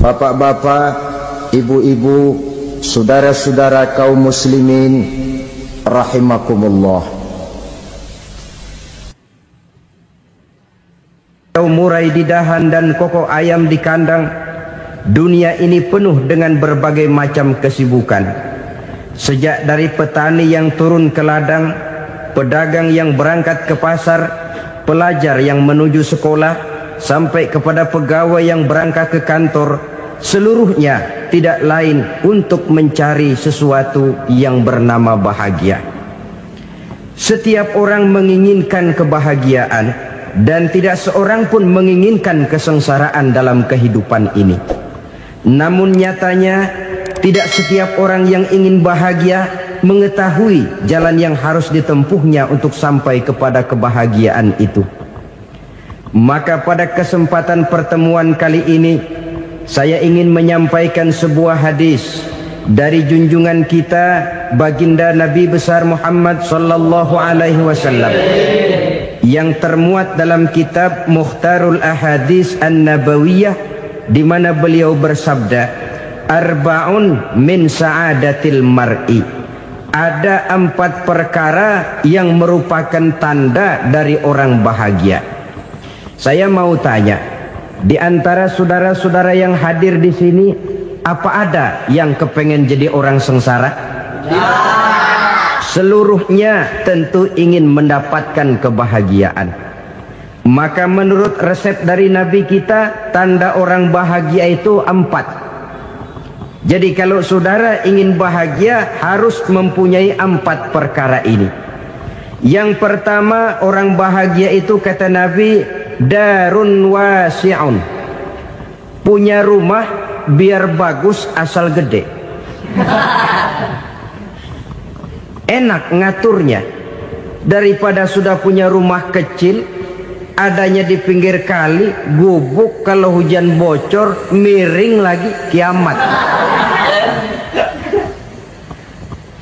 Bapak-bapak, ibu-ibu, saudara-saudara kaum muslimin rahimakumullah. Murai di dahan dan koko ayam di kandang, dunia ini penuh dengan berbagai macam kesibukan. Sejak dari petani yang turun ke ladang, pedagang yang berangkat ke pasar, pelajar yang menuju sekolah, sampai kepada pegawai yang berangkat ke kantor, seluruhnya tidak lain untuk mencari sesuatu yang bernama bahagia. Setiap orang menginginkan kebahagiaan, dan tidak seorang pun menginginkan kesengsaraan dalam kehidupan ini. Namun nyatanya tidak setiap orang yang ingin bahagia mengetahui jalan yang harus ditempuhnya untuk sampai kepada kebahagiaan itu. Maka pada kesempatan pertemuan kali ini, saya ingin menyampaikan sebuah hadis dari junjungan kita baginda Nabi besar Muhammad sallallahu alaihi wasallam yang termuat dalam kitab Mukhtarul Ahadits An-Nabawiyah, di mana beliau bersabda, arba'un min sa'adatil mar'i. Ada 4 perkara yang merupakan tanda dari orang bahagia. Saya mau tanya, di antara saudara-saudara yang hadir di sini, apa ada yang kepengen jadi orang sengsara? Ya. Seluruhnya tentu ingin mendapatkan kebahagiaan. Maka menurut resep dari Nabi kita, tanda orang bahagia itu 4. Jadi kalau saudara ingin bahagia, harus mempunyai 4 perkara ini. Yang pertama, orang bahagia itu kata Nabi, darun wasi'un. Punya rumah biar bagus asal gede. Enak ngaturnya, daripada sudah punya rumah kecil, adanya di pinggir kali, gubuk, kalau hujan bocor, miring lagi, kiamat.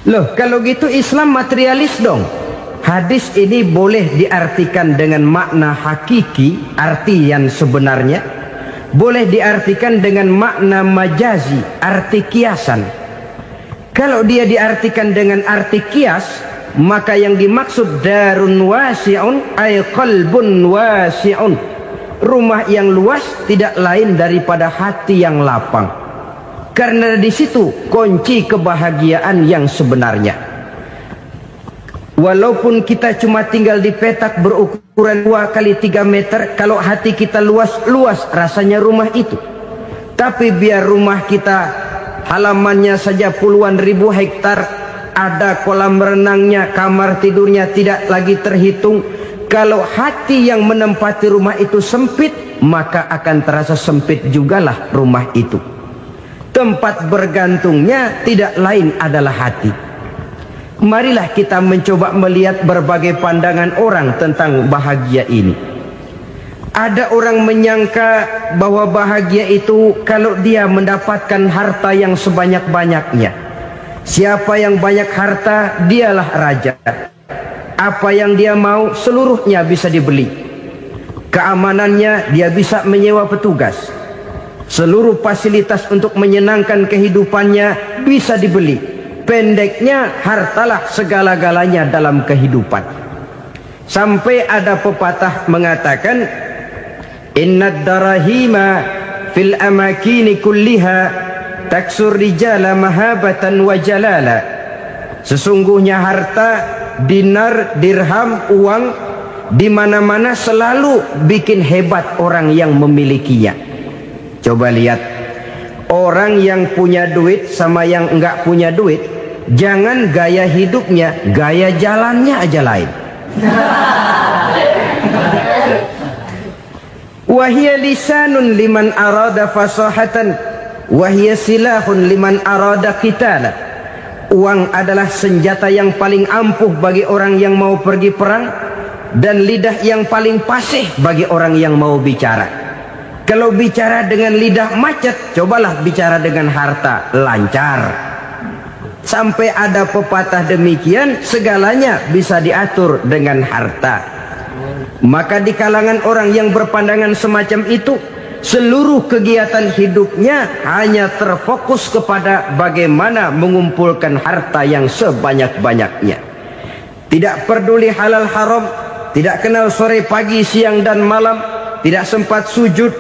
Loh, kalau gitu Islam materialis dong. Hadis ini boleh diartikan dengan makna hakiki, arti yang sebenarnya. Boleh diartikan dengan makna majazi, arti kiasan. Kalau dia diartikan dengan arti kias, maka yang dimaksud darun wasi'un ay qalbun wasi'un. Rumah yang luas tidak lain daripada hati yang lapang. Karena di situ kunci kebahagiaan yang sebenarnya. Walaupun kita cuma tinggal di petak berukuran 2 kali 3 meter, kalau hati kita luas-luas rasanya rumah itu. Tapi biar rumah kita halamannya saja puluhan ribu hektar, ada kolam renangnya, kamar tidurnya tidak lagi terhitung. Kalau hati yang menempati rumah itu sempit, maka akan terasa sempit jugalah rumah itu. Tempat bergantungnya tidak lain adalah hati. Marilah kita mencoba melihat berbagai pandangan orang tentang bahagia ini. Ada orang menyangka bahwa bahagia itu kalau dia mendapatkan harta yang sebanyak-banyaknya. Siapa yang banyak harta, dialah raja. Apa yang dia mau, seluruhnya bisa dibeli. Keamanannya, dia bisa menyewa petugas. Seluruh fasilitas untuk menyenangkan kehidupannya bisa dibeli. Pendeknya, hartalah segala-galanya dalam kehidupan. Sampai ada pepatah mengatakan, innad darahima fil amakini kulliha taksur rijala mahabatan wa jalala. Sesungguhnya harta, dinar, dirham, uang di mana-mana selalu bikin hebat orang yang memilikinya. Coba lihat, orang yang punya duit sama yang enggak punya duit, jangan gaya hidupnya, gaya jalannya aja lain. Wahia lisanun liman arada fasahatan, wahia silahun liman arada qitala. Uang adalah senjata yang paling ampuh bagi orang yang mau pergi perang, dan lidah yang paling fasih bagi orang yang mau bicara. Kalau bicara dengan lidah macet, cobalah bicara dengan harta, lancar. Sampai ada pepatah demikian, segalanya bisa diatur dengan harta. Maka di kalangan orang yang berpandangan semacam itu, seluruh kegiatan hidupnya hanya terfokus kepada bagaimana mengumpulkan harta yang sebanyak-banyaknya. Tidak peduli halal haram, tidak kenal sore pagi siang dan malam, tidak sempat sujud,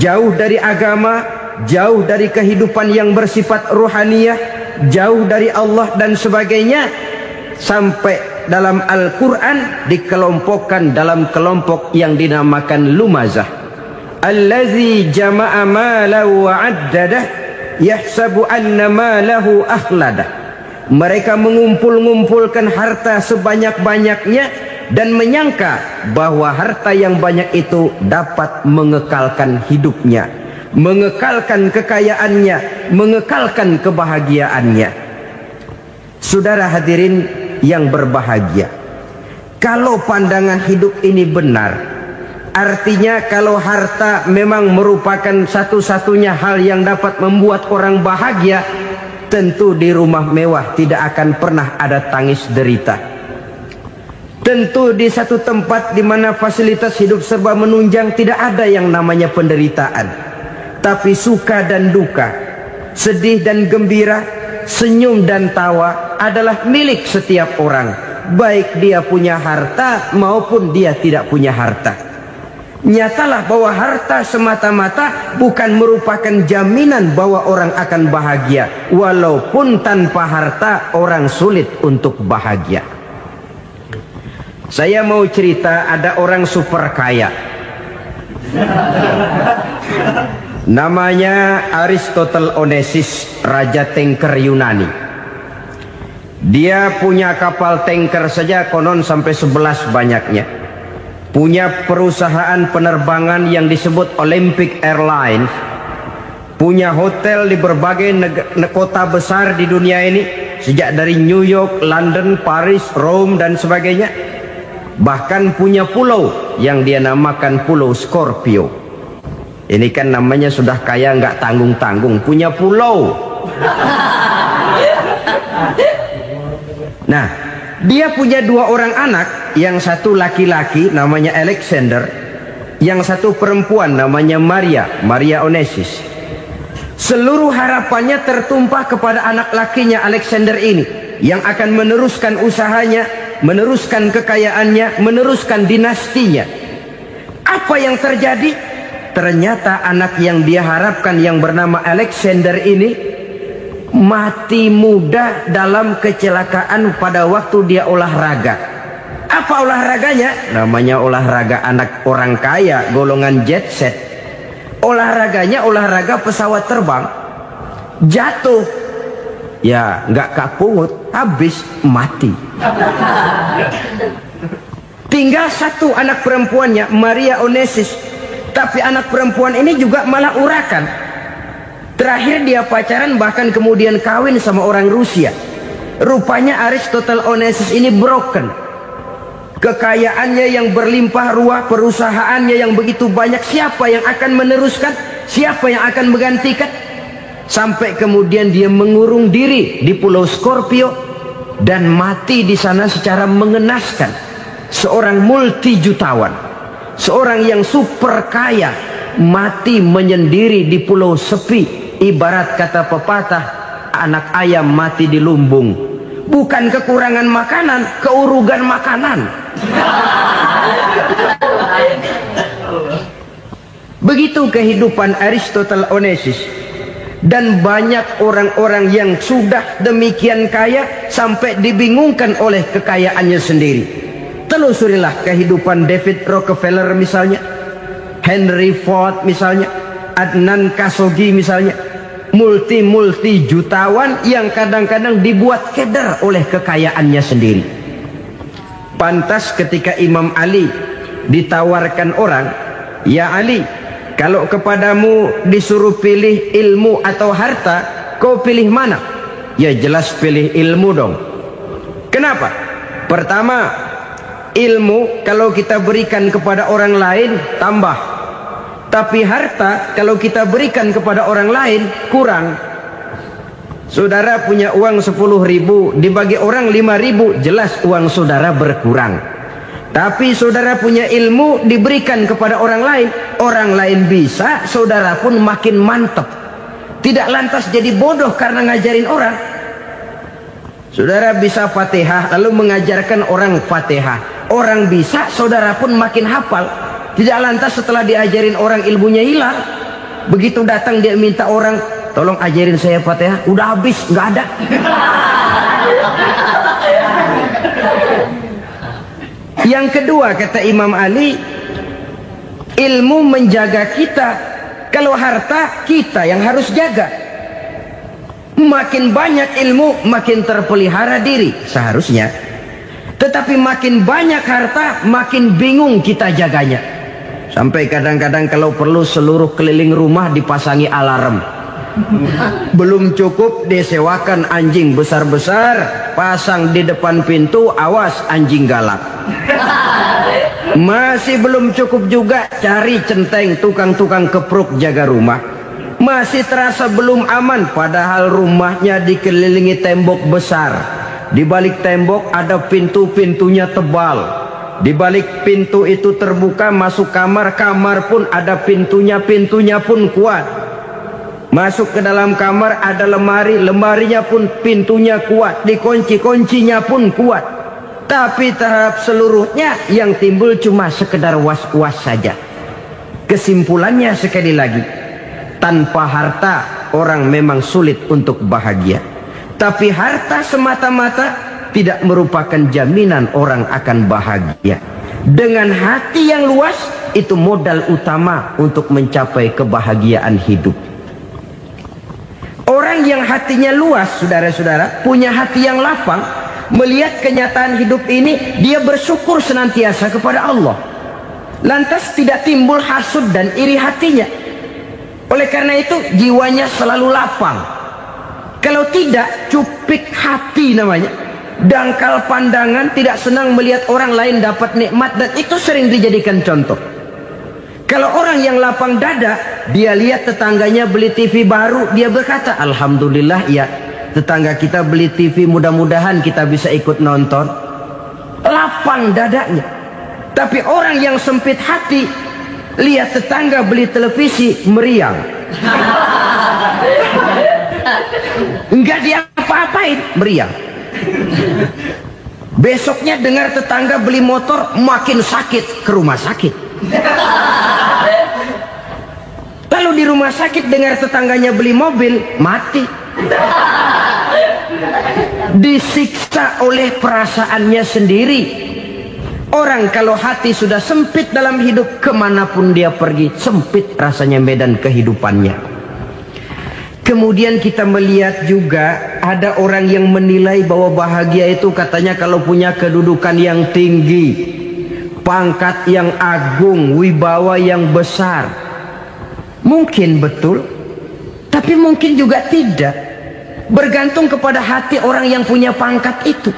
jauh dari agama, jauh dari kehidupan yang bersifat ruhaniyah, jauh dari Allah dan sebagainya. Sampai dalam Al-Quran dikelompokkan dalam kelompok yang dinamakan lumazah. Allazi jama'a malahu wa 'addadah yahsabu anna malahu akhladah. Mereka mengumpul-ngumpulkan harta sebanyak-banyaknya dan menyangka bahwa harta yang banyak itu dapat mengekalkan hidupnya, mengekalkan kekayaannya, mengekalkan kebahagiaannya. Saudara hadirin yang berbahagia, kalau pandangan hidup ini benar, artinya kalau harta memang merupakan satu-satunya hal yang dapat membuat orang bahagia, tentu di rumah mewah tidak akan pernah ada tangis derita. Tentu di satu tempat di mana fasilitas hidup serba menunjang tidak ada yang namanya penderitaan. Tapi suka dan duka, sedih dan gembira, senyum dan tawa adalah milik setiap orang, baik dia punya harta maupun dia tidak punya harta. Nyatalah bahwa harta semata-mata bukan merupakan jaminan bahwa orang akan bahagia. Walaupun tanpa harta orang sulit untuk bahagia. Saya mau cerita, ada orang super kaya, namanya Aristotle Onesimus, Raja Tanker Yunani. Dia punya kapal tanker saja konon sampai 11 banyaknya. Punya perusahaan penerbangan yang disebut Olympic Airlines. Punya hotel di berbagai kota besar di dunia ini, sejak dari New York, London, Paris, Rome dan sebagainya. Bahkan punya pulau yang dia namakan Pulau Scorpio. Ini kan namanya sudah kaya nggak tanggung-tanggung, punya pulau. Nah, dia punya 2 orang anak, yang satu laki-laki namanya Alexander, yang satu perempuan namanya Maria Onesimus. Seluruh harapannya tertumpah kepada anak lakinya Alexander ini, yang akan meneruskan usahanya, meneruskan kekayaannya, meneruskan dinastinya. Apa yang terjadi? Ternyata anak yang dia harapkan yang bernama Alexander ini mati muda dalam kecelakaan pada waktu dia olahraga. Apa olahraganya? Namanya olahraga anak orang kaya, golongan jet set. Olahraganya olahraga pesawat terbang. Jatuh, ya nggak kapungut, habis mati. Tinggal satu anak perempuannya, Maria Onesimus. Tapi anak perempuan ini juga malah urakan. Terakhir dia pacaran, bahkan kemudian kawin sama orang Rusia. Rupanya Aristotle Onesimus ini broken. Kekayaannya yang berlimpah ruah, perusahaannya yang begitu banyak, siapa yang akan meneruskan? Siapa yang akan menggantikan? Sampai kemudian dia mengurung diri di Pulau Scorpio dan mati di sana secara mengenaskan. Seorang multijutawan, seorang yang super kaya, mati menyendiri di pulau sepi. Ibarat kata pepatah, anak ayam mati di lumbung. Bukan kekurangan makanan, keurugan makanan. Begitu kehidupan Aristotle Onesimus. Dan banyak orang-orang yang sudah demikian kaya sampai dibingungkan oleh kekayaannya sendiri. Telusurilah kehidupan David Rockefeller misalnya, Henry Ford misalnya, Adnan Khashoggi misalnya. Multi jutawan yang kadang-kadang dibuat keder oleh kekayaannya sendiri. Pantas ketika Imam Ali ditawarkan orang, "Ya Ali, kalau kepadamu disuruh pilih ilmu atau harta, kau pilih mana?" Ya jelas pilih ilmu dong. Kenapa? Pertama, ilmu kalau kita berikan kepada orang lain tambah. Tapi harta kalau kita berikan kepada orang lain kurang. Saudara punya uang 10.000, dibagi orang 5.000, jelas uang saudara berkurang. Tapi saudara punya ilmu diberikan kepada orang lain bisa, saudara pun makin mantap. Tidak lantas jadi bodoh karena ngajarin orang. Saudara bisa Fatihah lalu mengajarkan orang Fatihah. Orang bisa, saudara pun makin hafal. Tidak lantas setelah diajarin orang ilmunya hilang. Begitu datang dia minta orang, tolong ajarin saya Fatihah, udah habis, nggak ada. Yang kedua kata Imam Ali, ilmu menjaga kita. Kalau harta kita yang harus jaga. Makin banyak ilmu makin terpelihara diri seharusnya. Tetapi makin banyak harta makin bingung kita jaganya. Sampai kadang-kadang kalau perlu seluruh keliling rumah dipasangi alarm. Belum cukup disewakan anjing besar-besar, pasang di depan pintu, awas anjing galak. Masih belum cukup juga cari centeng tukang-tukang kepruk jaga rumah. Masih terasa belum aman, padahal rumahnya dikelilingi tembok besar. Di balik tembok ada pintu-pintunya tebal. Di balik pintu itu terbuka masuk kamar, kamar pun ada pintunya, pintunya pun kuat. Masuk ke dalam kamar ada lemari, lemarinya pun pintunya kuat, dikunci, kuncinya pun kuat. Tapi terhadap seluruhnya yang timbul cuma sekedar was-was saja. Kesimpulannya sekali lagi, tanpa harta orang memang sulit untuk bahagia. Tapi harta semata-mata tidak merupakan jaminan orang akan bahagia. Dengan hati yang luas, itu modal utama untuk mencapai kebahagiaan hidup. Orang yang hatinya luas, saudara-saudara, punya hati yang lapang, melihat kenyataan hidup ini, dia bersyukur senantiasa kepada Allah. Lantas tidak timbul hasud dan iri hatinya. Oleh karena itu jiwanya selalu lapang. Kalau tidak, cupik hati namanya. Dangkal pandangan, tidak senang melihat orang lain dapat nikmat, dan itu sering dijadikan contoh. Kalau orang yang lapang dada, dia lihat tetangganya beli TV baru, dia berkata, alhamdulillah ya, tetangga kita beli TV, mudah-mudahan kita bisa ikut nonton. Lapang dadanya. Tapi orang yang sempit hati, lihat tetangga beli televisi, meriang. Enggak diapa-apain, meriang. Besoknya dengar tetangga beli motor, makin sakit, ke rumah sakit. Lalu di rumah sakit dengar tetangganya beli mobil, mati. Disiksa oleh perasaannya sendiri. Orang kalau hati sudah sempit dalam hidup, kemanapun dia pergi, sempit rasanya medan kehidupannya. Kemudian kita melihat juga ada orang yang menilai bahwa bahagia itu katanya kalau punya kedudukan yang tinggi, pangkat yang agung, wibawa yang besar. Mungkin betul, tapi mungkin juga tidak. Bergantung kepada hati orang yang punya pangkat itu.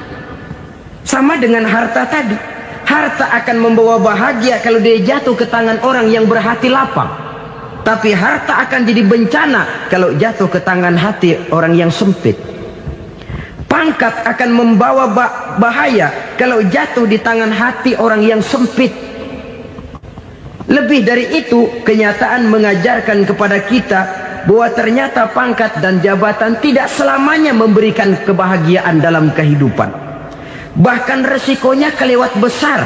Sama dengan harta tadi. Harta akan membawa bahagia kalau dia jatuh ke tangan orang yang berhati lapang. Tapi harta akan jadi bencana kalau jatuh ke tangan hati orang yang sempit. Pangkat akan membawa bahaya kalau jatuh di tangan hati orang yang sempit. Lebih dari itu, kenyataan mengajarkan kepada kita bahwa ternyata pangkat dan jabatan tidak selamanya memberikan kebahagiaan dalam kehidupan. Bahkan resikonya kelewat besar.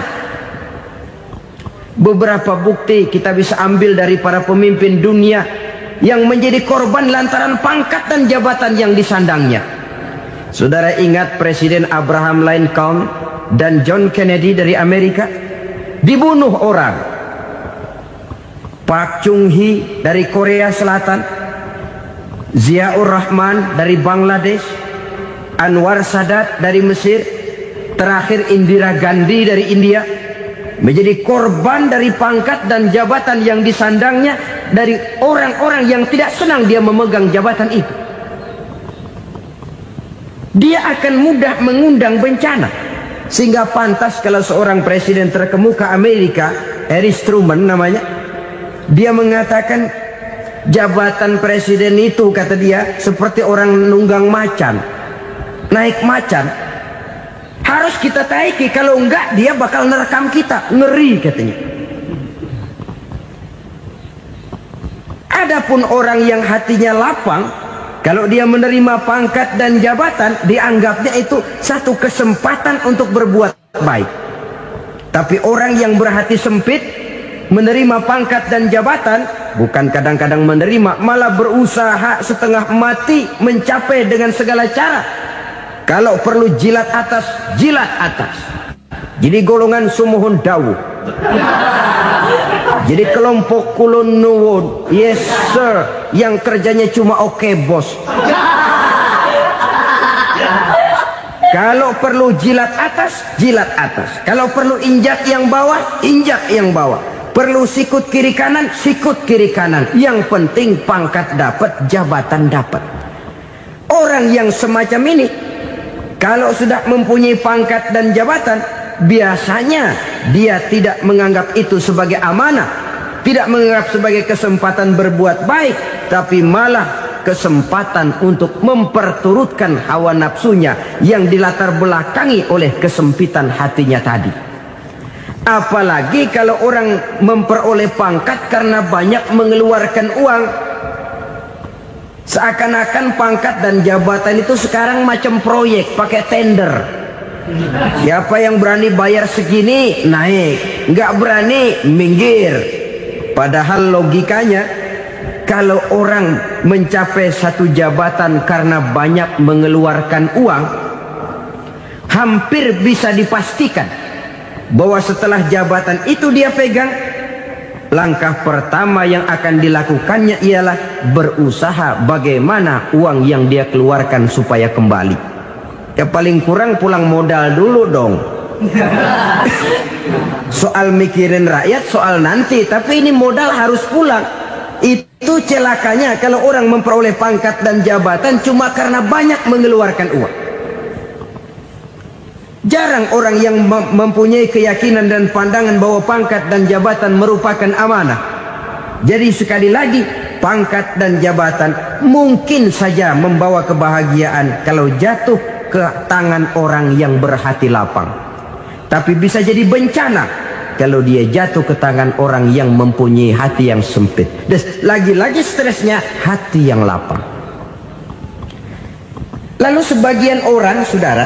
Beberapa bukti kita bisa ambil dari para pemimpin dunia yang menjadi korban lantaran pangkat dan jabatan yang disandangnya. Saudara ingat Presiden Abraham Lincoln dan John Kennedy dari Amerika? Dibunuh orang. Park Chung-hee dari Korea Selatan, Ziaur Rahman dari Bangladesh, Anwar Sadat dari Mesir, terakhir Indira Gandhi dari India, menjadi korban dari pangkat dan jabatan yang disandangnya dari orang-orang yang tidak senang dia memegang jabatan itu. Dia akan mudah mengundang bencana. Sehingga pantas kalau seorang presiden terkemuka Amerika, Harry Truman namanya, dia mengatakan jabatan presiden itu, kata dia, seperti orang nunggang macan. Naik macan, Harus kita taiki, kalau enggak dia bakal nerekam kita. Ngeri katanya. Adapun orang yang hatinya lapang, kalau dia menerima pangkat dan jabatan, dianggapnya itu satu kesempatan untuk berbuat baik. Tapi orang yang berhati sempit, menerima pangkat dan jabatan, bukan kadang-kadang menerima, malah berusaha setengah mati mencapai dengan segala cara. Kalau perlu jilat atas, jilat atas. Jadi golongan sumuhun dawuh. Jadi kelompok kulon nuwun, yes sir, yang kerjanya cuma oke bos. Kalau perlu jilat atas, jilat atas. Kalau perlu injak yang bawah, injak yang bawah. Perlu sikut kiri kanan, sikut kiri kanan. Yang penting pangkat dapat, jabatan dapat. Orang yang semacam ini, kalau sudah mempunyai pangkat dan jabatan, biasanya dia tidak menganggap itu sebagai amanah, tidak menganggap sebagai kesempatan berbuat baik, tapi malah kesempatan untuk memperturutkan hawa nafsunya yang dilatar belakangi oleh kesempitan hatinya tadi. Apalagi kalau orang memperoleh pangkat karena banyak mengeluarkan uang. Seakan-akan pangkat dan jabatan itu sekarang macam proyek, pakai tender. Siapa yang berani bayar segini, naik. Nggak berani, minggir. Padahal logikanya, kalau orang mencapai satu jabatan karena banyak mengeluarkan uang, hampir bisa dipastikan bahwa setelah jabatan itu dia pegang, langkah pertama yang akan dilakukannya ialah berusaha bagaimana uang yang dia keluarkan supaya kembali. Ya paling kurang pulang modal dulu dong. Soal mikirin rakyat soal nanti, tapi ini modal harus pulang. Itu celakanya kalau orang memperoleh pangkat dan jabatan cuma karena banyak mengeluarkan uang. Jarang orang yang mempunyai keyakinan dan pandangan bahwa pangkat dan jabatan merupakan amanah. Jadi sekali lagi, pangkat dan jabatan mungkin saja membawa kebahagiaan kalau jatuh ke tangan orang yang berhati lapang. Tapi bisa jadi bencana kalau dia jatuh ke tangan orang yang mempunyai hati yang sempit. Dan lagi-lagi stresnya hati yang lapang. Lalu sebagian orang, saudara,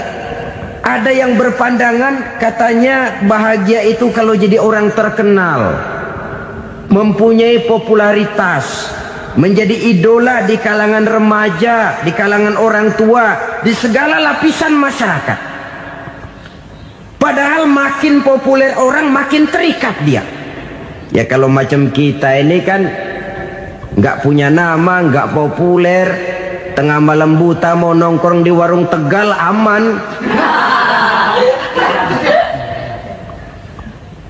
ada yang berpandangan katanya bahagia itu kalau jadi orang terkenal, mempunyai popularitas, menjadi idola di kalangan remaja, di kalangan orang tua, di segala lapisan masyarakat. Padahal makin populer orang makin terikat dia. Ya kalau macam kita ini kan nggak punya nama, nggak populer, tengah malam buta mau nongkrong di warung Tegal aman.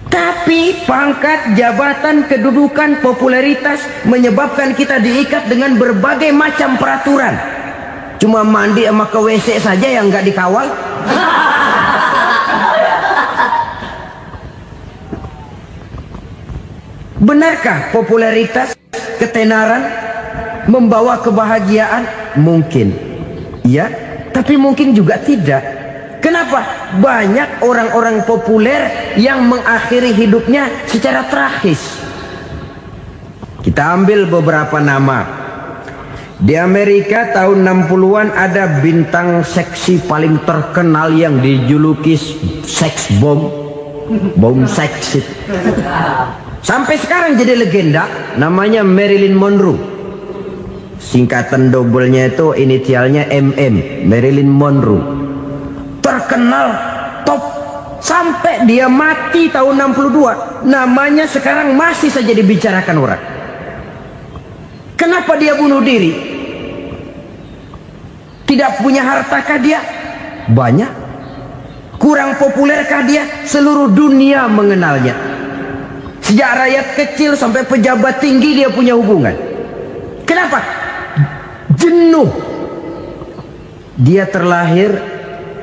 Tapi pangkat, jabatan, kedudukan, popularitas menyebabkan kita diikat dengan berbagai macam peraturan. Cuma mandi sama ke WC saja yang nggak dikawal. Benarkah popularitas, ketenaran membawa kebahagiaan? Mungkin, ya, tapi mungkin juga tidak. Kenapa? Banyak orang-orang populer yang mengakhiri hidupnya secara tragis. Kita ambil beberapa nama. Di Amerika tahun 60-an ada bintang seksi paling terkenal yang dijuluki seks bom. Bom seks. Sampai sekarang jadi legenda, namanya Marilyn Monroe. Singkatan double-nya itu inisialnya MM, Marilyn Monroe. Terkenal top sampai dia mati tahun 62, namanya sekarang masih saja dibicarakan orang. Kenapa dia bunuh diri? Tidak punya hartakah dia? Banyak. Kurang populerkah dia? Seluruh dunia mengenalnya. Sejak rakyat kecil sampai pejabat tinggi dia punya hubungan. Kenapa? Jenuh. Dia terlahir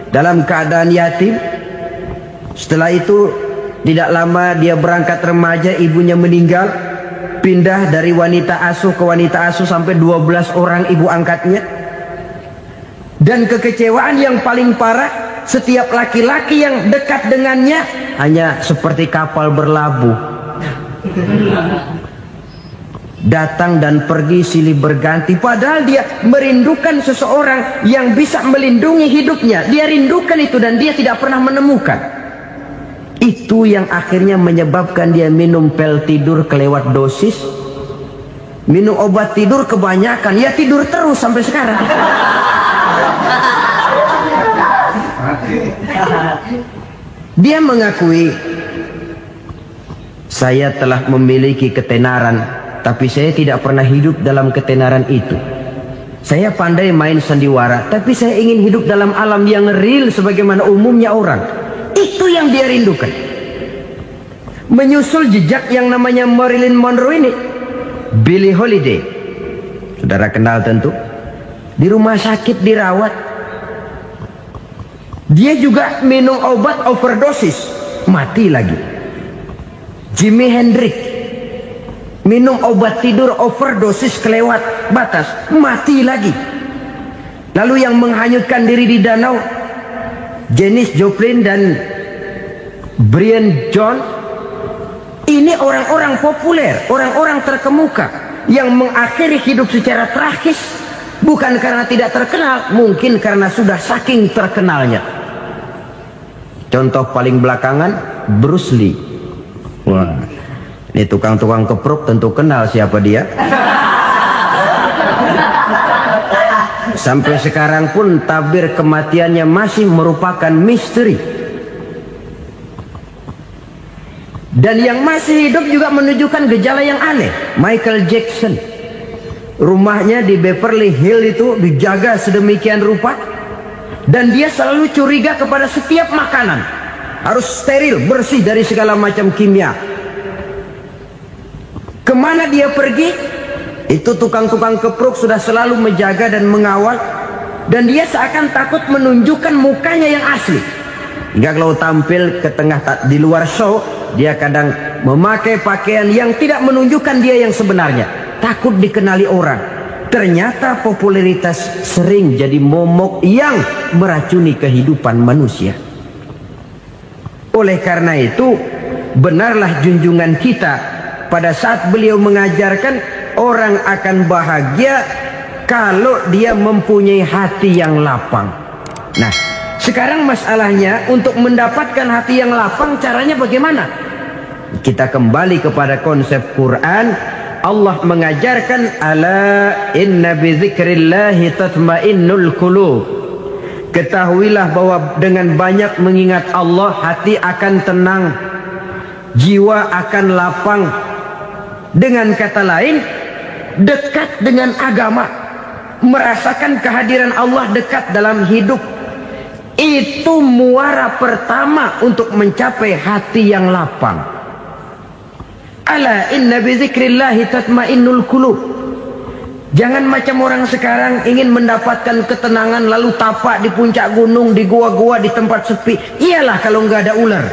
dalam keadaan yatim. Setelah itu tidak lama dia berangkat remaja, ibunya meninggal. Pindah dari wanita asuh ke wanita asuh sampai 12 orang ibu angkatnya. Dan kekecewaan yang paling parah, setiap laki-laki yang dekat dengannya hanya seperti kapal berlabuh, datang dan pergi silih berganti. Padahal dia merindukan seseorang yang bisa melindungi hidupnya. Dia rindukan itu dan dia tidak pernah menemukan. Itu yang akhirnya menyebabkan dia minum pil tidur kelewat dosis, minum obat tidur kebanyakan, ya tidur terus sampai sekarang. Dia mengakui, saya telah memiliki ketenaran, tapi saya tidak pernah hidup dalam ketenaran itu. Saya pandai main sandiwara, tapi saya ingin hidup dalam alam yang real sebagaimana umumnya orang. Itu yang dia rindukan. Menyusul jejak yang namanya Marilyn Monroe ini, Billie Holiday, saudara kenal tentu, di rumah sakit dirawat. Dia juga minum obat overdosis, mati lagi. Jimi Hendrix minum obat tidur overdosis kelewat batas, mati lagi. Lalu yang menghanyutkan diri di danau, Janis Joplin dan Brian Jones. Ini orang-orang populer, orang-orang terkemuka yang mengakhiri hidup secara tragis, bukan karena tidak terkenal, mungkin karena sudah saking terkenalnya. Contoh paling belakangan, Bruce Lee. Wah, ini tukang-tukang kepruk tentu kenal siapa dia. Sampai sekarang pun tabir kematiannya masih merupakan misteri. Dan yang masih hidup juga menunjukkan gejala yang aneh. Michael Jackson, rumahnya di Beverly Hills itu dijaga sedemikian rupa, dan dia selalu curiga kepada setiap makanan harus steril, bersih dari segala macam kimia. Kemana dia pergi, itu tukang-tukang kepruk sudah selalu menjaga dan mengawal, dan dia seakan takut menunjukkan mukanya yang asli. Hingga kalau tampil ke tengah di luar show, dia kadang memakai pakaian yang tidak menunjukkan dia yang sebenarnya, takut dikenali orang. Ternyata popularitas sering jadi momok yang meracuni kehidupan manusia. Oleh karena itu, benarlah junjungan kita pada saat beliau mengajarkan orang akan bahagia kalau dia mempunyai hati yang lapang. Nah, sekarang masalahnya untuk mendapatkan hati yang lapang, caranya bagaimana? Kita kembali kepada konsep Quran. Allah mengajarkan, ala inna bizikrillahi tatmainnul qulub. Ketahuilah bahwa dengan banyak mengingat Allah, hati akan tenang, jiwa akan lapang. Dengan kata lain, dekat dengan agama, merasakan kehadiran Allah dekat dalam hidup, itu muara pertama untuk mencapai hati yang lapang. Ala inna bizikrillahi tatmainnul qulub. Jangan macam orang sekarang ingin mendapatkan ketenangan lalu tapak di puncak gunung, di gua-gua, di tempat sepi. Iyalah kalau nggak ada ular.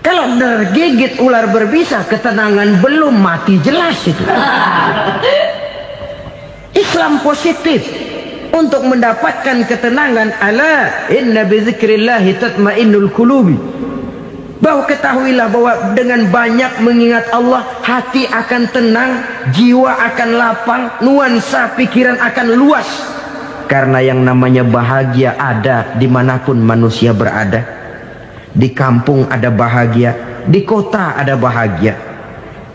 Kalau tergigit ular berbisa, ketenangan belum, mati jelas itu. Islam positif untuk mendapatkan ketenangan. Ala inna bizikrillahi tatmainnul qulubi. Bahwa ketahuilah bahwa dengan banyak mengingat Allah, hati akan tenang, jiwa akan lapang, nuansa pikiran akan luas. Karena yang namanya bahagia ada dimanapun manusia berada. Di kampung ada bahagia, di kota ada bahagia,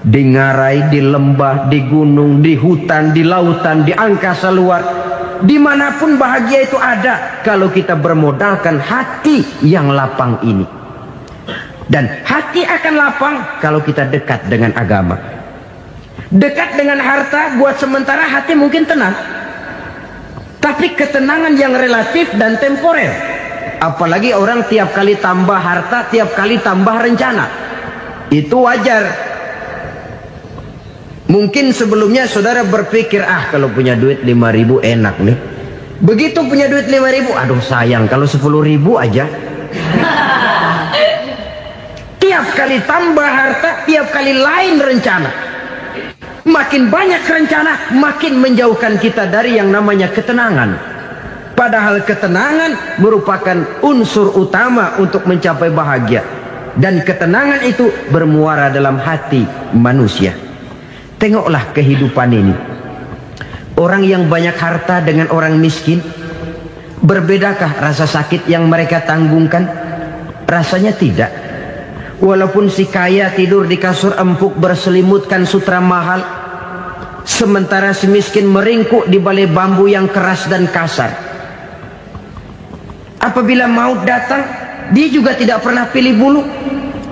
di ngarai, di lembah, di gunung, di hutan, di lautan, di angkasa luar, dimanapun bahagia itu ada kalau kita bermodalkan hati yang lapang ini. Dan hati akan lapang kalau kita dekat dengan agama. Dekat dengan harta buat sementara hati mungkin tenang, tapi ketenangan yang relatif dan temporer. Apalagi orang tiap kali tambah harta, tiap kali tambah rencana, itu wajar. Mungkin sebelumnya saudara berpikir, kalau punya duit 5.000 enak nih. Begitu punya duit 5.000, aduh sayang kalau 10.000 aja. Tiap kali tambah harta, tiap kali lain rencana. Makin banyak rencana, makin menjauhkan kita dari yang namanya ketenangan. Padahal ketenangan merupakan unsur utama untuk mencapai bahagia. Dan ketenangan itu bermuara dalam hati manusia. Tengoklah kehidupan ini. Orang yang banyak harta dengan orang miskin, berbedakah rasa sakit yang mereka tanggungkan? Rasanya tidak. Walaupun si kaya tidur di kasur empuk berselimutkan sutra mahal, sementara si miskin meringkuk di balai bambu yang keras dan kasar. Apabila maut datang, dia juga tidak pernah pilih bulu.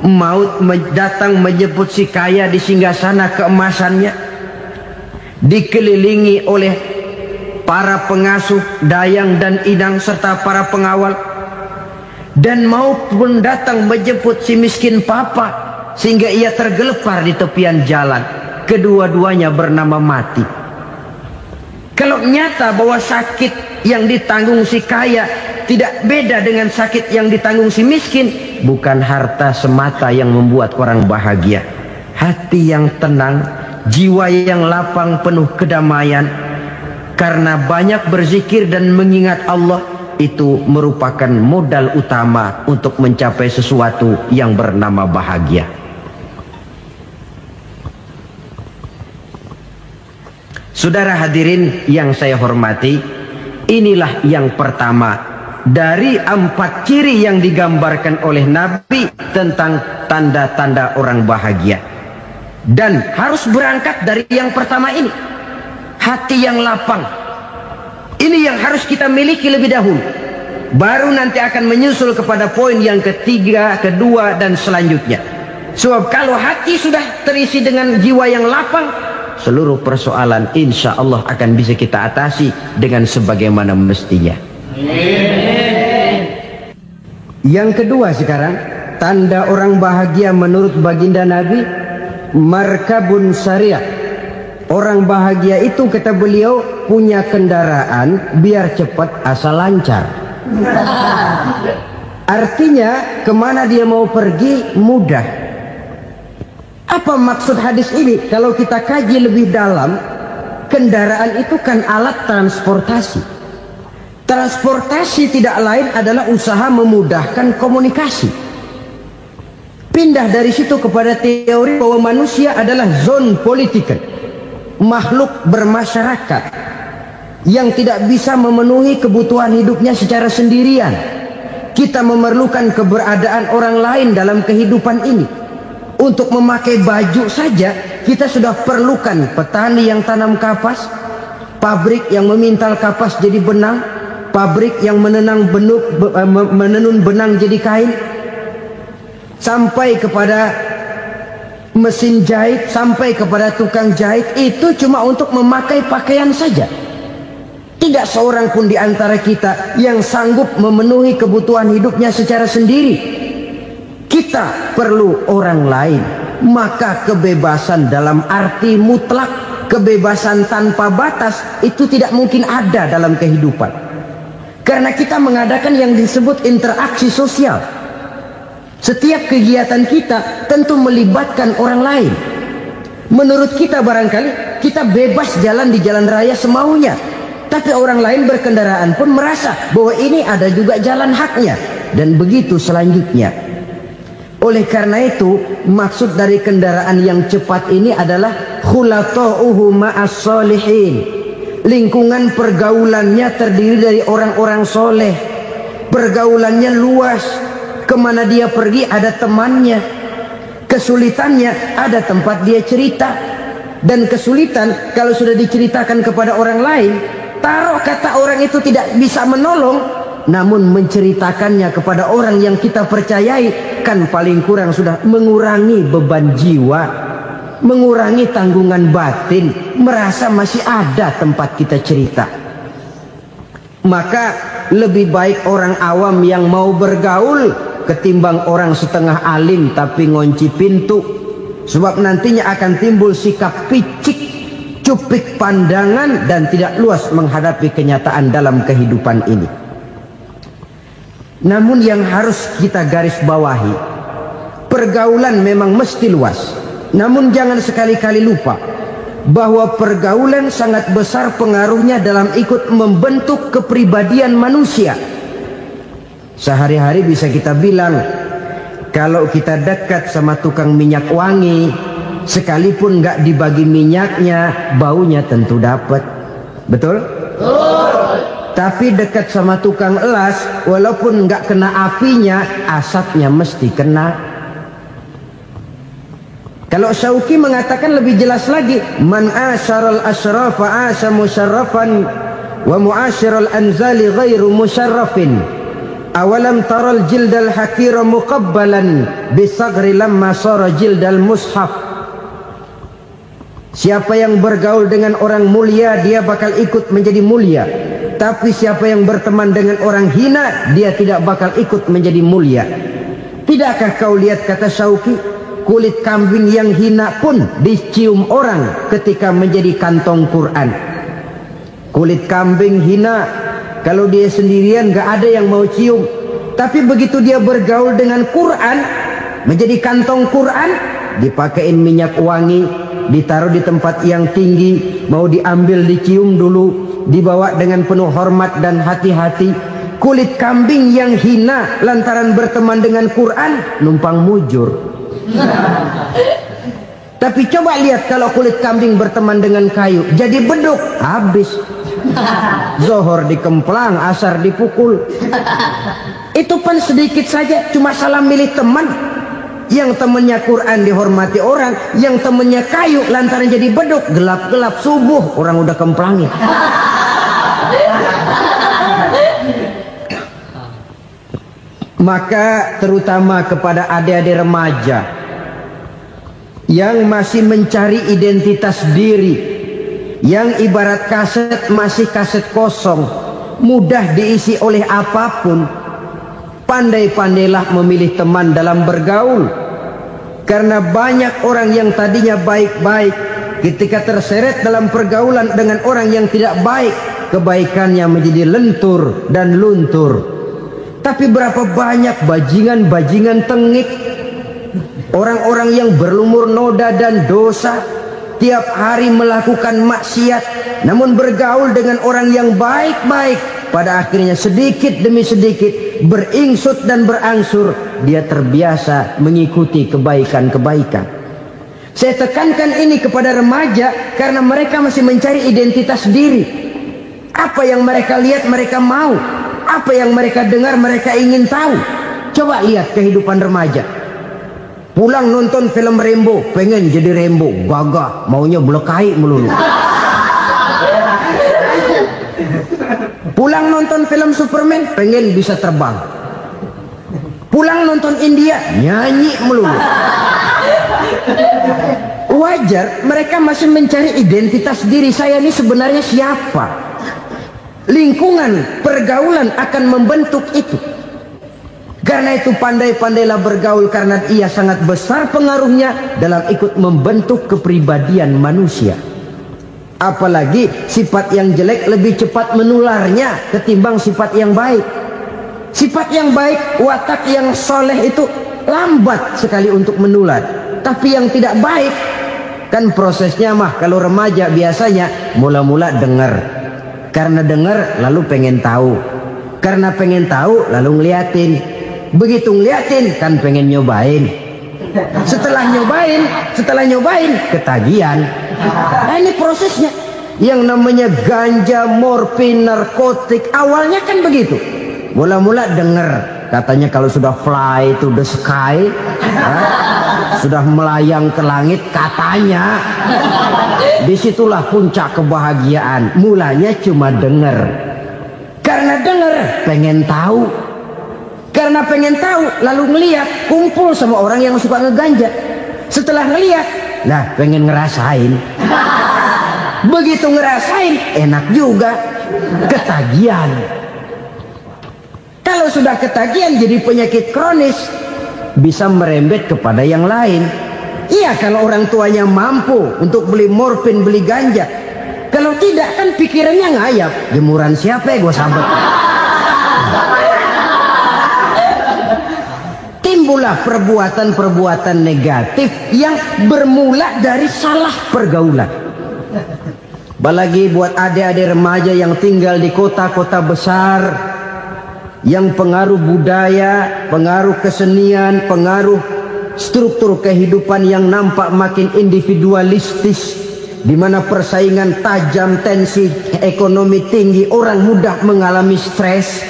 Maut datang menjemput si kaya di singgasana keemasannya, dikelilingi oleh para pengasuh, dayang dan idang serta para pengawal. Dan maut pun datang menjemput si miskin papa, sehingga ia tergelepar di tepian jalan. Kedua-duanya bernama mati. Kalau nyata bahwa sakit yang ditanggung si kaya tidak beda dengan sakit yang ditanggung si miskin, bukan harta semata yang membuat orang bahagia. Hati yang tenang, jiwa yang lapang penuh kedamaian karena banyak berzikir dan mengingat Allah, itu merupakan modal utama untuk mencapai sesuatu yang bernama bahagia. Saudara hadirin yang saya hormati, inilah yang pertama dari 4 ciri yang digambarkan oleh Nabi tentang tanda-tanda orang bahagia. Dan harus berangkat dari yang pertama ini, hati yang lapang. Ini yang harus kita miliki lebih dahulu, baru nanti akan menyusul kepada poin yang ketiga, kedua dan selanjutnya. Sebab kalau hati sudah terisi dengan jiwa yang lapang, seluruh persoalan insya Allah akan bisa kita atasi dengan sebagaimana mestinya. Yang kedua sekarang, tanda orang bahagia menurut baginda Nabi, markabun syariah. Orang bahagia itu, kata beliau, punya kendaraan biar cepat asal lancar. Artinya kemana dia mau pergi mudah. Apa maksud hadis ini? Kalau kita kaji lebih dalam, kendaraan itu kan alat transportasi. Transportasi tidak lain adalah usaha memudahkan komunikasi. Pindah dari situ kepada teori bahwa manusia adalah zon political, makhluk bermasyarakat yang tidak bisa memenuhi kebutuhan hidupnya secara sendirian. Kita memerlukan keberadaan orang lain dalam kehidupan ini. Untuk memakai baju saja kita sudah perlukan petani yang tanam kapas, pabrik yang memintal kapas jadi benang, pabrik yang menenun benang jadi kain, sampai kepada mesin jahit, sampai kepada tukang jahit. Itu cuma untuk memakai pakaian saja. Tidak seorang pun di antara kita yang sanggup memenuhi kebutuhan hidupnya secara sendiri. Kita perlu orang lain. Maka kebebasan dalam arti mutlak, kebebasan tanpa batas, itu tidak mungkin ada dalam kehidupan. Karena kita mengadakan yang disebut interaksi sosial. Setiap kegiatan kita tentu melibatkan orang lain. Menurut kita barangkali kita bebas jalan di jalan raya semaunya, tapi orang lain berkendaraan pun merasa bahwa ini ada juga jalan haknya, dan begitu selanjutnya. Oleh karena itu, maksud dari kendaraan yang cepat ini adalah khulatuhu ma'as solihin. Lingkungan pergaulannya terdiri dari orang-orang soleh. Pergaulannya luas. Kemana dia pergi ada temannya. Kesulitannya ada tempat dia cerita. Dan kesulitan kalau sudah diceritakan kepada orang lain, taruh kata orang itu tidak bisa menolong, namun menceritakannya kepada orang yang kita percayai, kan paling kurang sudah mengurangi beban jiwa, mengurangi tanggungan batin, merasa masih ada tempat kita cerita. Maka lebih baik orang awam yang mau bergaul ketimbang orang setengah alim tapi ngunci pintu. Sebab nantinya akan timbul sikap picik, cupik pandangan, dan tidak luas menghadapi kenyataan dalam kehidupan ini. Namun yang harus kita garis bawahi, pergaulan memang mesti luas. Namun jangan sekali-kali lupa bahwa pergaulan sangat besar pengaruhnya dalam ikut membentuk kepribadian manusia. Sehari-hari bisa kita bilang, kalau kita dekat sama tukang minyak wangi, sekalipun nggak dibagi minyaknya, baunya tentu dapat. Betul? Tapi dekat sama tukang elas, walaupun nggak kena apinya, asapnya mesti kena. Kalau Syauqi mengatakan lebih jelas lagi, man asyaral asyrafa asya musyarrafan wa muasyiral anzali ghairu musyarrafin. Awalam taral jildal hakira muqabbalan bisagri lamma sara jildal mushaf. Siapa yang bergaul dengan orang mulia, dia bakal ikut menjadi mulia. Tapi siapa yang berteman dengan orang hina, dia tidak bakal ikut menjadi mulia. Tidakkah kau lihat, kata Syauqi, kulit kambing yang hina pun dicium orang ketika menjadi kantong Quran. Kulit kambing hina, kalau dia sendirian gak ada yang mau cium. Tapi begitu dia bergaul dengan Quran, menjadi kantong Quran, dipakein minyak wangi, ditaruh di tempat yang tinggi, mau diambil dicium dulu, dibawa dengan penuh hormat dan hati-hati. Kulit kambing yang hina lantaran berteman dengan Quran, numpang mujur. Tapi coba lihat kalau kulit kambing berteman dengan kayu, jadi beduk, habis. Zohor dikemplang, asar dipukul. Itu pun sedikit saja, cuma salah milih teman. Yang temannya Quran dihormati orang, yang temannya kayu lantaran jadi beduk, gelap-gelap subuh orang udah kemplangin. Maka terutama kepada adik-adik remaja yang masih mencari identitas diri, yang ibarat kaset masih kaset kosong, mudah diisi oleh apapun, pandai-pandailah memilih teman dalam bergaul. Karena banyak orang yang tadinya baik-baik, ketika terseret dalam pergaulan dengan orang yang tidak baik, kebaikannya menjadi lentur dan luntur. Tapi berapa banyak bajingan-bajingan tengik, orang-orang yang berlumur noda dan dosa, tiap hari melakukan maksiat, namun bergaul dengan orang yang baik-baik, pada akhirnya sedikit demi sedikit beringsut dan berangsur dia terbiasa mengikuti kebaikan-kebaikan. Saya tekankan ini kepada remaja karena mereka masih mencari identitas diri. Apa yang mereka lihat mereka mau, apa yang mereka dengar mereka ingin tahu. Coba lihat kehidupan remaja. Pulang nonton film Rambo, pengen jadi Rambo, gagah, maunya belekai melulu. Pulang nonton film Superman, pengen bisa terbang. Pulang nonton India, nyanyi melulu. Wajar, mereka masih mencari identitas diri. Saya ini sebenarnya siapa? Lingkungan, pergaulan akan membentuk itu. Karena itu pandai-pandailah bergaul, karena ia sangat besar pengaruhnya dalam ikut membentuk kepribadian manusia. Apalagi sifat yang jelek lebih cepat menularnya ketimbang sifat yang baik. Sifat yang baik, watak yang soleh itu lambat sekali untuk menular. Tapi yang tidak baik, kan prosesnya mah kalau remaja biasanya mula-mula dengar. Karena dengar lalu pengen tahu. Karena pengen tahu lalu ngeliatin. Begitu ngeliatin kan pengen nyobain. Setelah nyobain ketagihan. Nah, ini prosesnya. Yang namanya ganja, morfin, narkotik, awalnya kan begitu. Mula-mula dengar, katanya kalau sudah fly to the sky, sudah melayang ke langit, katanya disitulah puncak kebahagiaan. Mulanya cuma dengar. Karena dengar pengen tahu. Karena pengen tahu lalu ngeliat, kumpul sama orang yang suka ngeganja. Setelah ngeliat, nah pengen ngerasain. Begitu ngerasain enak juga, ketagihan. Kalau sudah ketagihan jadi penyakit kronis, bisa merembet kepada yang lain. Iya, kalau orang tuanya mampu untuk beli morfin, beli ganja. Kalau tidak kan pikirannya ngayap, jemuran siapa ya gue sambet. Timbullah perbuatan-perbuatan negatif yang bermula dari salah pergaulan. Apalagi buat adik-adik remaja yang tinggal di kota-kota besar, yang pengaruh budaya, pengaruh kesenian, pengaruh struktur kehidupan yang nampak makin individualistis, di mana persaingan tajam, tensi ekonomi tinggi, orang mudah mengalami stres.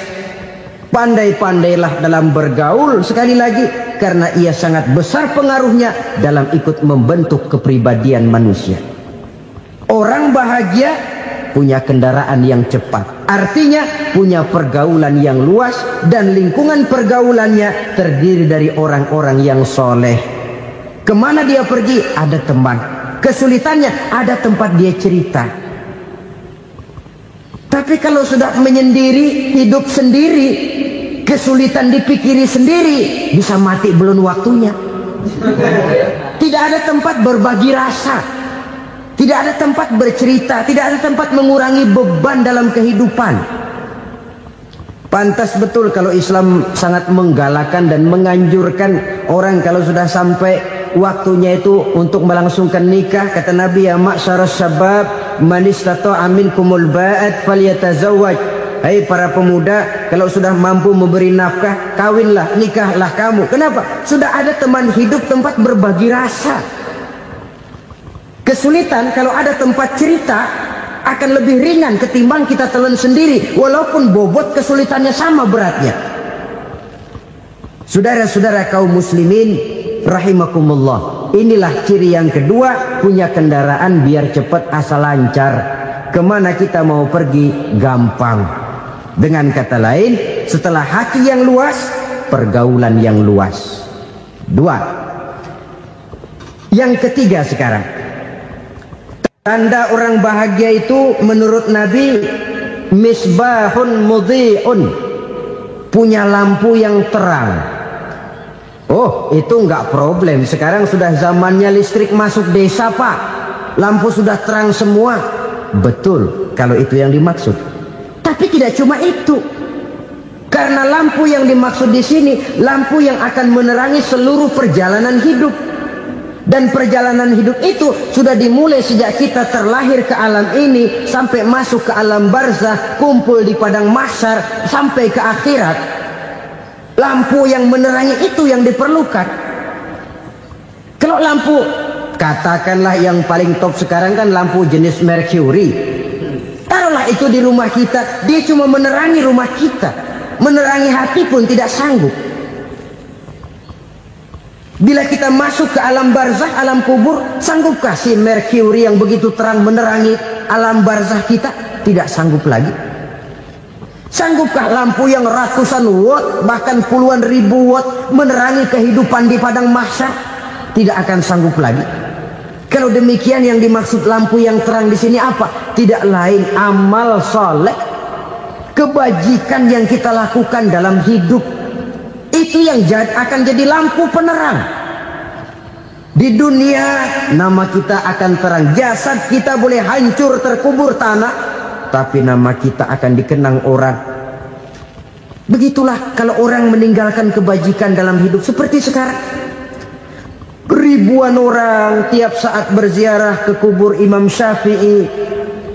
Pandai-pandailah dalam bergaul, sekali lagi, karena ia sangat besar pengaruhnya dalam ikut membentuk kepribadian manusia. Orang bahagia punya kendaraan yang cepat, artinya punya pergaulan yang luas, dan lingkungan pergaulannya terdiri dari orang-orang yang soleh. Kemana dia pergi ada teman, kesulitannya ada tempat dia cerita. Tapi kalau sudah menyendiri, hidup sendiri, kesulitan dipikiri sendiri, bisa mati belum waktunya. Tidak ada tempat berbagi rasa, tidak ada tempat bercerita, tidak ada tempat mengurangi beban dalam kehidupan. Pantas betul kalau Islam sangat menggalakkan dan menganjurkan orang kalau sudah sampai waktunya itu untuk melangsungkan nikah. Kata Nabi, ya ma'syaras syabab man istata'a minkumul ba'at falyatazawwaj. Hai para pemuda, kalau sudah mampu memberi nafkah, kawinlah, nikahlah kamu. Kenapa? Sudah ada teman hidup, tempat berbagi rasa. Kesulitan kalau ada tempat cerita akan lebih ringan ketimbang kita telan sendiri, walaupun bobot kesulitannya sama beratnya. Saudara-saudara kaum muslimin rahimakumullah, inilah ciri yang kedua, punya kendaraan biar cepat asal lancar. Kemana kita mau pergi gampang. Dengan kata lain, setelah hati yang luas, pergaulan yang luas. Dua. Yang ketiga sekarang, tanda orang bahagia itu menurut Nabi, misbahun mudhi'un, punya lampu yang terang. Oh, itu enggak problem. Sekarang sudah zamannya listrik masuk desa, Pak. Lampu sudah terang semua. Betul, kalau itu yang dimaksud. Tapi tidak cuma itu. Karena lampu yang dimaksud di sini, lampu yang akan menerangi seluruh perjalanan hidup. Dan perjalanan hidup itu sudah dimulai sejak kita terlahir ke alam ini, sampai masuk ke alam barzakh, kumpul di padang mahsyar, sampai ke akhirat. Lampu yang menerangi itu yang diperlukan. Kalau lampu, katakanlah yang paling top sekarang kan lampu jenis Mercury. Taruhlah itu di rumah kita, dia cuma menerangi rumah kita, menerangi hati pun tidak sanggup. Bila kita masuk ke alam barzakh, alam kubur, sanggupkah si Mercury yang begitu terang menerangi alam barzakh kita? Tidak sanggup lagi. Sanggupkah lampu yang ratusan watt, bahkan puluhan ribu watt menerangi kehidupan di padang mahsyar? Tidak akan sanggup lagi. Kalau demikian, yang dimaksud lampu yang terang di sini apa? Tidak lain amal soleh, kebajikan yang kita lakukan dalam hidup. Itu yang akan jadi lampu penerang. Di dunia nama kita akan terang, jasad kita boleh hancur terkubur tanah, tapi nama kita akan dikenang orang. Begitulah kalau orang meninggalkan kebajikan dalam hidup seperti sekarang. Ribuan orang tiap saat berziarah ke kubur Imam Syafi'i,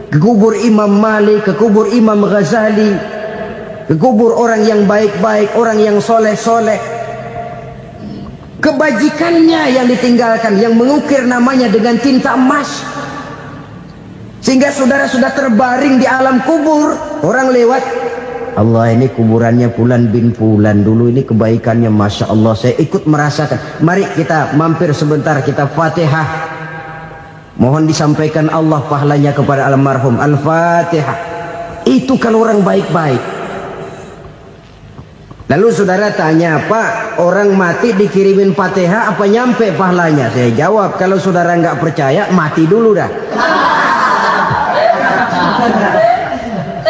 ke kubur Imam Malik, ke kubur Imam Ghazali, ke kubur orang yang baik-baik, orang yang soleh-soleh. Kebajikannya yang ditinggalkan, yang mengukir namanya dengan tinta emas. Sehingga saudara sudah terbaring di alam kubur, orang lewat, Allah, ini kuburannya Fulan bin Fulan, dulu ini kebaikannya Masya Allah, saya ikut merasakan. Mari kita mampir sebentar, kita Fatihah. Mohon disampaikan Allah pahalanya kepada almarhum. Al-Fatihah. Itu kalau orang baik-baik. Lalu saudara tanya, Pak, orang mati dikirimin Fatihah apa nyampe pahalanya? Saya jawab, kalau saudara nggak percaya, mati dulu dah.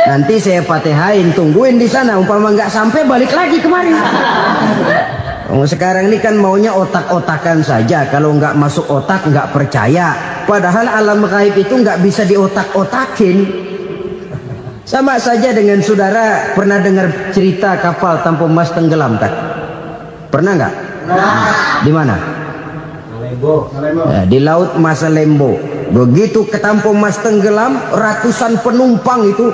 Nanti saya Fatihain, tungguin di sana. Umpama nggak sampai, balik lagi kemari. Sekarang ini kan maunya otak-otakan saja. Kalau nggak masuk otak, nggak percaya. Padahal alam gaib itu nggak bisa diotak-otakin. Sama saja dengan saudara pernah dengar cerita kapal tanpa emas tenggelam tak? Pernah nggak? Di mana? Ya, di laut Masa Lembo. Begitu ketampung Mas tenggelam, ratusan penumpang itu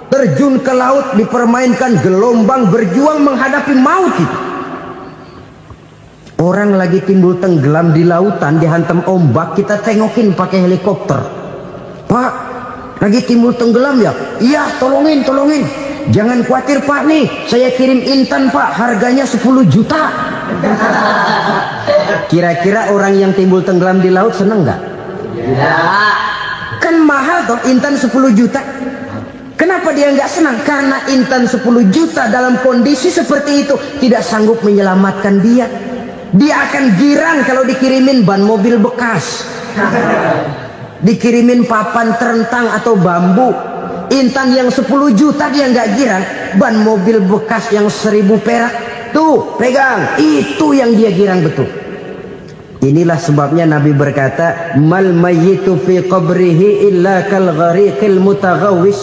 terjun ke laut, dipermainkan gelombang, berjuang menghadapi maut itu. Orang lagi timbul tenggelam di lautan, dihantam ombak, kita tengokin pakai helikopter. Pak, lagi timbul tenggelam ya? Iya, tolongin. Jangan khawatir Pak, nih saya kirim intan Pak, harganya 10 juta. Kira-kira orang yang timbul tenggelam di laut seneng nggak? Ya. Kan mahal toh intan 10 juta. Kenapa dia nggak senang? Karena intan 10 juta dalam kondisi seperti itu tidak sanggup menyelamatkan dia. Dia akan girang kalau dikirimin ban mobil bekas, dikirimin papan terentang atau bambu. Intan yang 10 juta dia nggak girang. Ban mobil bekas yang 1000 perak, tuh pegang, itu yang dia girang betul. Inilah sebabnya Nabi berkata, mal mayyitu fi qabrihi illa kal ghariqil mutaghawwis.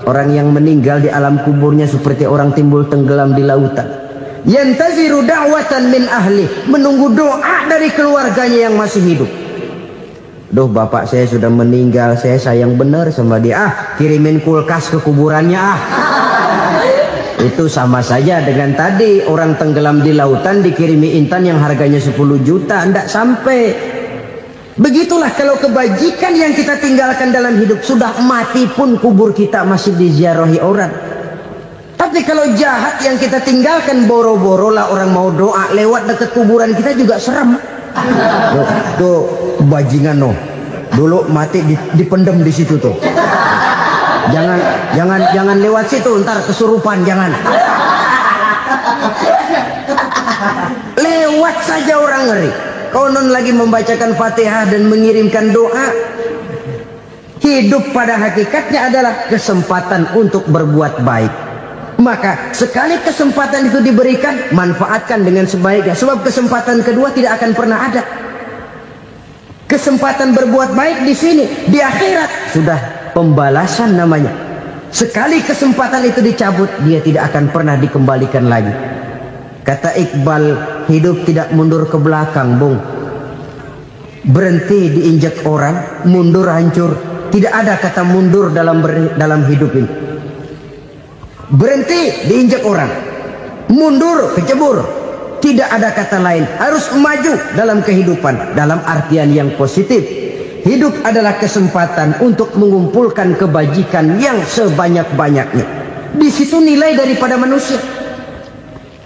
Orang yang meninggal di alam kuburnya seperti orang timbul tenggelam di lautan. Yantaziru da'watan min ahli, menunggu doa dari keluarganya yang masih hidup. Duh, bapak saya sudah meninggal, saya sayang benar sama dia. Kirimin kulkas ke kuburannya Itu sama saja dengan tadi orang tenggelam di lautan dikirimi intan yang harganya 10 juta, ndak sampai. Begitulah kalau kebajikan yang kita tinggalkan dalam hidup, sudah mati pun kubur kita masih diziarahi orang. Tapi kalau jahat yang kita tinggalkan, boro-boro lah orang mau doa lewat dekat kuburan kita juga serem. Tuh bajingan no, dulu mati dipendem di situ tuh. Jangan lewat situ, ntar kesurupan, jangan. Lewat saja orang ngeri. Konon lagi membacakan Fatihah dan mengirimkan doa. Hidup pada hakikatnya adalah kesempatan untuk berbuat baik. Maka sekali kesempatan itu diberikan, manfaatkan dengan sebaiknya. Sebab kesempatan kedua tidak akan pernah ada. Kesempatan berbuat baik di sini, di akhirat sudah pembalasan namanya. Sekali kesempatan itu dicabut, dia tidak akan pernah dikembalikan lagi. Kata Iqbal, hidup tidak mundur ke belakang, Bung. Berhenti diinjak orang, mundur hancur. Tidak ada kata mundur dalam hidup ini. Berhenti diinjak orang, mundur kecebur. Tidak ada kata lain, harus maju dalam kehidupan dalam artian yang positif. Hidup adalah kesempatan untuk mengumpulkan kebajikan yang sebanyak-banyaknya. Di situ nilai daripada manusia.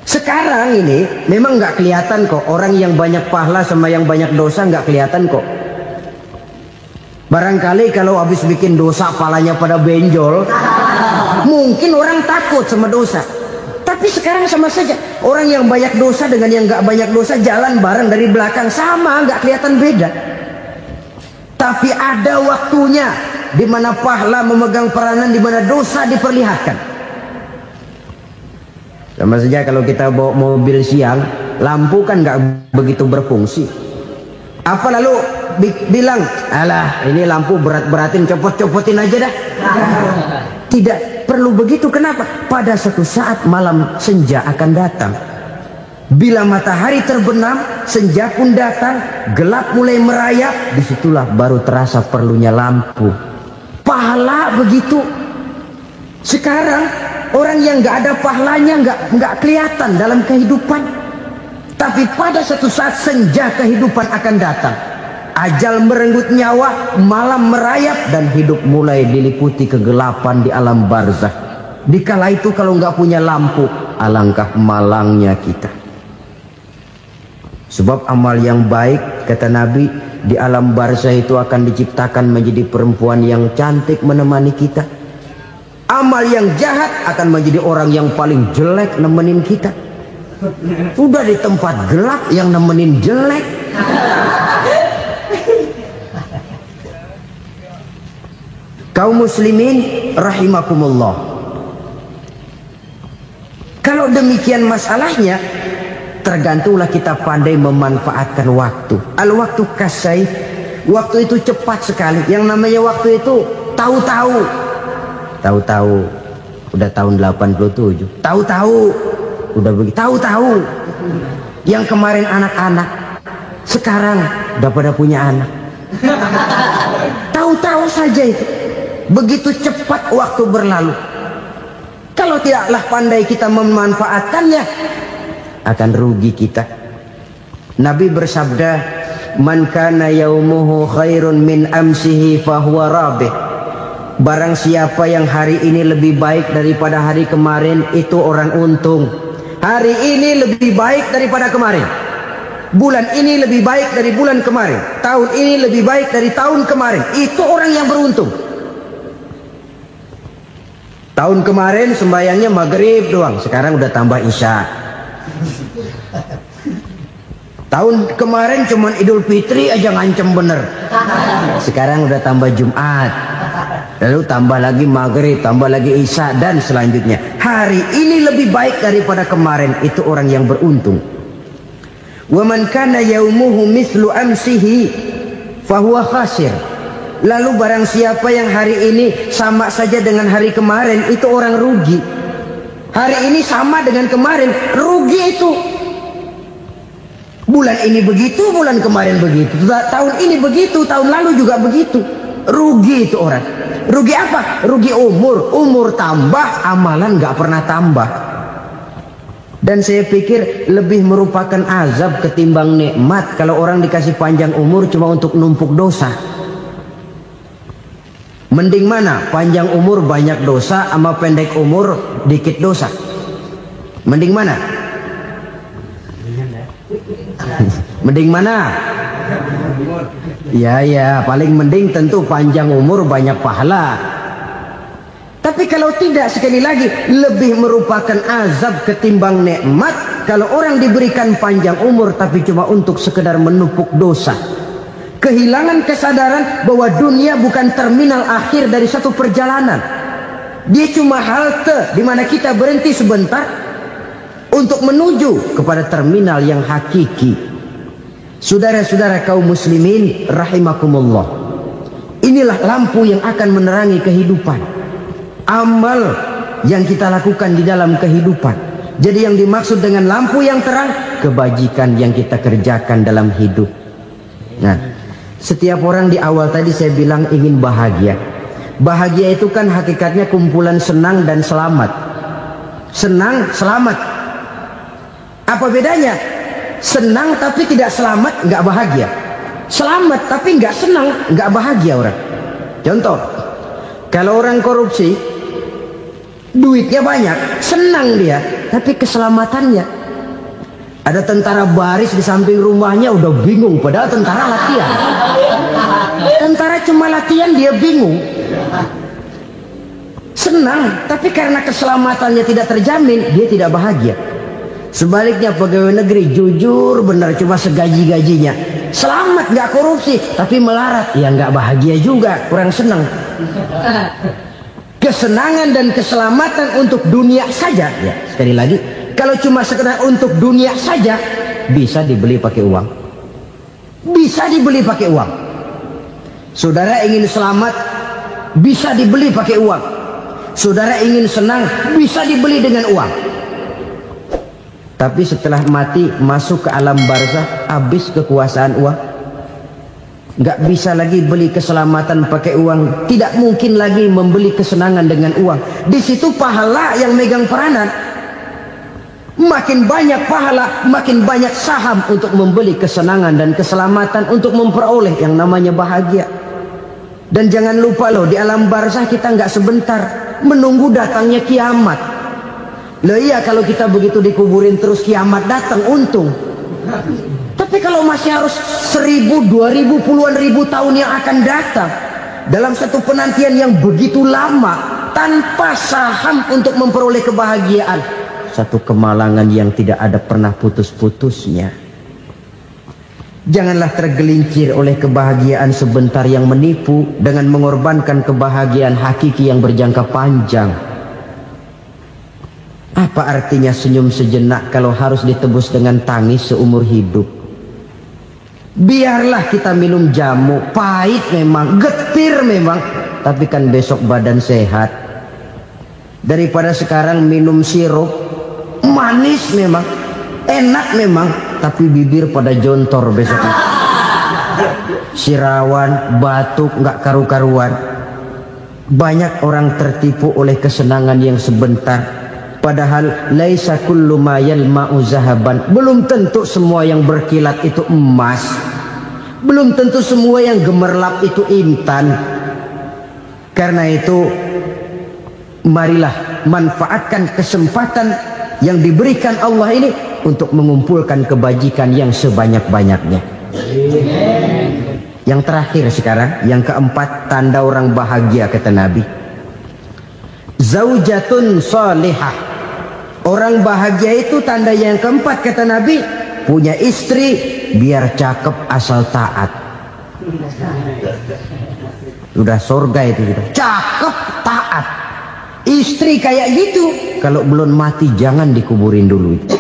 Sekarang ini memang nggak kelihatan kok, orang yang banyak pahala sama yang banyak dosa nggak kelihatan kok. Barangkali kalau habis bikin dosa palanya pada benjol, mungkin orang takut sama dosa. Tapi sekarang sama saja, orang yang banyak dosa dengan yang nggak banyak dosa jalan bareng dari belakang, sama, nggak kelihatan beda. Tapi ada waktunya di mana pahala memegang peranan, di mana dosa diperlihatkan. Sama saja kalau kita bawa mobil siang, lampu kan nggak begitu berfungsi. Apa lalu bilang, alah ini lampu berat-beratin, copot-copotin aja dah. Tidak perlu begitu. Kenapa? Pada suatu saat malam senja akan datang. Bila matahari terbenam, senja pun datang, gelap mulai merayap, disitulah baru terasa perlunya lampu. Pahala begitu. Sekarang orang yang nggak ada pahalanya nggak kelihatan dalam kehidupan. Tapi pada suatu saat senja kehidupan akan datang. Ajal merenggut nyawa, malam merayap, dan hidup mulai diliputi kegelapan di alam barzakh. Dikala itu kalau nggak punya lampu, alangkah malangnya kita. Sebab amal yang baik, kata Nabi, di alam barzakh itu akan diciptakan menjadi perempuan yang cantik menemani kita. Amal yang jahat akan menjadi orang yang paling jelek nemenin kita. Sudah di tempat gelap yang nemenin jelek. Kaum muslimin rahimakumullah. Kalau demikian masalahnya, tergantunglah kita pandai memanfaatkan waktu. Al-waktu kasayf, waktu itu cepat sekali. Yang namanya waktu itu tahu-tahu. Tahu-tahu udah tahun 87. Tahu-tahu udah begitu. Tahu-tahu yang kemarin anak-anak, sekarang udah pada punya anak. Tahu-tahu saja itu. Begitu cepat waktu berlalu. Kalau tidaklah pandai kita memanfaatkannya, akan rugi kita. Nabi bersabda, "Man kana yaumuhu khairun min amsihi fahuwa rabih." Barang siapa yang hari ini lebih baik daripada hari kemarin, itu orang untung. Hari ini lebih baik daripada kemarin. Bulan ini lebih baik dari bulan kemarin. Tahun ini lebih baik dari tahun kemarin. Itu orang yang beruntung. Tahun kemarin sembahyangnya maghrib doang, sekarang udah tambah isya. Tahun kemarin cuman Idul Fitri aja ngancem bener, sekarang udah tambah Jumat, lalu tambah lagi maghrib, tambah lagi isya, dan selanjutnya. Hari ini lebih baik daripada kemarin, itu orang yang beruntung. Wa man kana yaumuhu mislu amsihi fahuwa khasir. Lalu barang siapa yang hari ini sama saja dengan hari kemarin, itu orang rugi. Hari ini sama dengan kemarin, rugi itu. Bulan ini begitu, bulan kemarin begitu, tahun ini begitu, tahun lalu juga begitu. Rugi itu orang. Rugi apa? Rugi umur. Umur tambah, amalan gak pernah tambah. Dan saya pikir lebih merupakan azab ketimbang nikmat kalau orang dikasih panjang umur cuma untuk numpuk dosa. Mending mana? Panjang umur banyak dosa sama pendek umur dikit dosa? Mending mana? Mending mana? Ya, paling mending tentu panjang umur banyak pahala. Tapi kalau tidak, sekali lagi, lebih merupakan azab ketimbang nikmat kalau orang diberikan panjang umur tapi cuma untuk sekedar menumpuk dosa. Kehilangan kesadaran bahwa dunia bukan terminal akhir dari satu perjalanan. Dia cuma halte di mana kita berhenti sebentar untuk menuju kepada terminal yang hakiki. Saudara-saudara kaum muslimin rahimakumullah, inilah lampu yang akan menerangi kehidupan. Amal yang kita lakukan di dalam kehidupan. Jadi yang dimaksud dengan lampu yang terang, kebajikan yang kita kerjakan dalam hidup. Nah, setiap orang di awal tadi saya bilang ingin bahagia. Bahagia itu kan hakikatnya kumpulan senang dan selamat. Senang, selamat. Apa bedanya? Senang tapi tidak selamat, nggak bahagia. Selamat tapi nggak senang, nggak bahagia orang. Contoh, kalau orang korupsi, duitnya banyak, senang dia, tapi keselamatannya. Ada tentara baris di samping rumahnya udah bingung, padahal tentara latihan. Tentara cuma latihan, dia bingung. Senang, tapi karena keselamatannya tidak terjamin, dia tidak bahagia. Sebaliknya pegawai negeri jujur benar, cuma segaji-gajinya, selamat nggak korupsi, tapi melarat, ya nggak bahagia juga, kurang senang. Kesenangan dan keselamatan untuk dunia saja, ya sekali lagi, kalau cuma sekedar untuk dunia saja, bisa dibeli pakai uang. Bisa dibeli pakai uang. Saudara ingin selamat, bisa dibeli pakai uang. Saudara ingin senang, bisa dibeli dengan uang. Tapi setelah mati, masuk ke alam barzah, habis kekuasaan uang. Nggak bisa lagi beli keselamatan pakai uang. Tidak mungkin lagi membeli kesenangan dengan uang. Di situ pahala yang megang peranan. Makin banyak pahala, makin banyak saham untuk membeli kesenangan dan keselamatan, untuk memperoleh yang namanya bahagia. Dan jangan lupa loh, di alam barzah kita nggak sebentar, menunggu datangnya kiamat. Loh iya, kalau kita begitu dikuburin terus kiamat datang, untung. Tapi kalau masih harus 1000, 2000, puluhan ribu tahun yang akan datang, dalam satu penantian yang begitu lama, tanpa saham untuk memperoleh kebahagiaan, satu kemalangan yang tidak ada pernah putus-putusnya. Janganlah tergelincir oleh kebahagiaan sebentar yang menipu dengan mengorbankan kebahagiaan hakiki yang berjangka panjang. Apa artinya senyum sejenak kalau harus ditebus dengan tangis seumur hidup? Biarlah kita minum jamu, pahit memang, getir memang, tapi kan besok badan sehat. Daripada sekarang minum sirup, manis memang, enak memang, tapi bibir pada jontor besoknya. sirawan, batuk, nggak karu-karuan. Banyak orang tertipu oleh kesenangan yang sebentar, padahal laisa kullu ma yalma'u zahaban. Belum tentu semua yang berkilat itu emas, belum tentu semua yang gemerlap itu intan. Karena itu marilah manfaatkan kesempatan yang diberikan Allah ini untuk mengumpulkan kebajikan yang sebanyak-banyaknya. Yang terakhir sekarang, yang keempat, tanda orang bahagia kata Nabi. Zaujatun salihah. Orang bahagia itu tanda yang keempat kata Nabi, punya istri biar cakep asal taat. Udah surga itu gitu. Cakep taat. Istri kayak gitu, kalau belum mati jangan dikuburin dulu itu.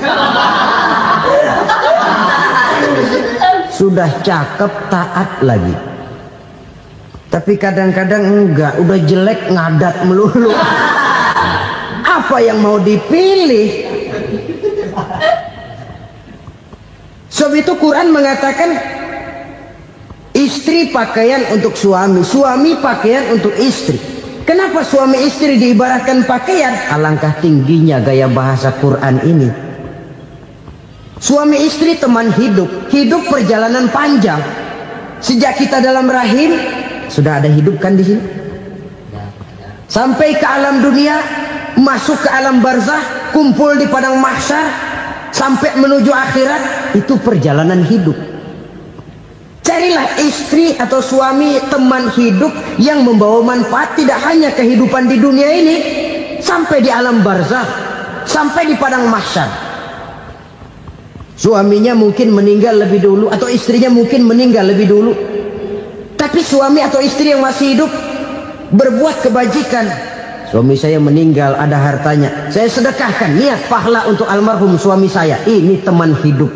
Sudah cakep taat lagi, tapi kadang-kadang enggak, udah jelek ngadat melulu. Apa yang mau dipilih? Sebab itu Quran mengatakan istri pakaian untuk suami, suami pakaian untuk istri. Kenapa suami istri diibaratkan pakaian? Alangkah tingginya gaya bahasa Quran ini. Suami istri teman hidup, hidup perjalanan panjang. Sejak kita dalam rahim sudah ada hidup kan di sini. Sampai ke alam dunia, masuk ke alam barzah, kumpul di padang mahsyar, sampai menuju akhirat, itu perjalanan hidup. Carilah istri atau suami teman hidup yang membawa manfaat tidak hanya kehidupan di dunia ini, sampai di alam barzah, sampai di padang mahsyar. Suaminya mungkin meninggal lebih dulu, atau istrinya mungkin meninggal lebih dulu, tapi suami atau istri yang masih hidup berbuat kebajikan. Suami saya meninggal, ada hartanya, saya sedekahkan, niat pahala untuk almarhum suami saya. Ini teman hidup,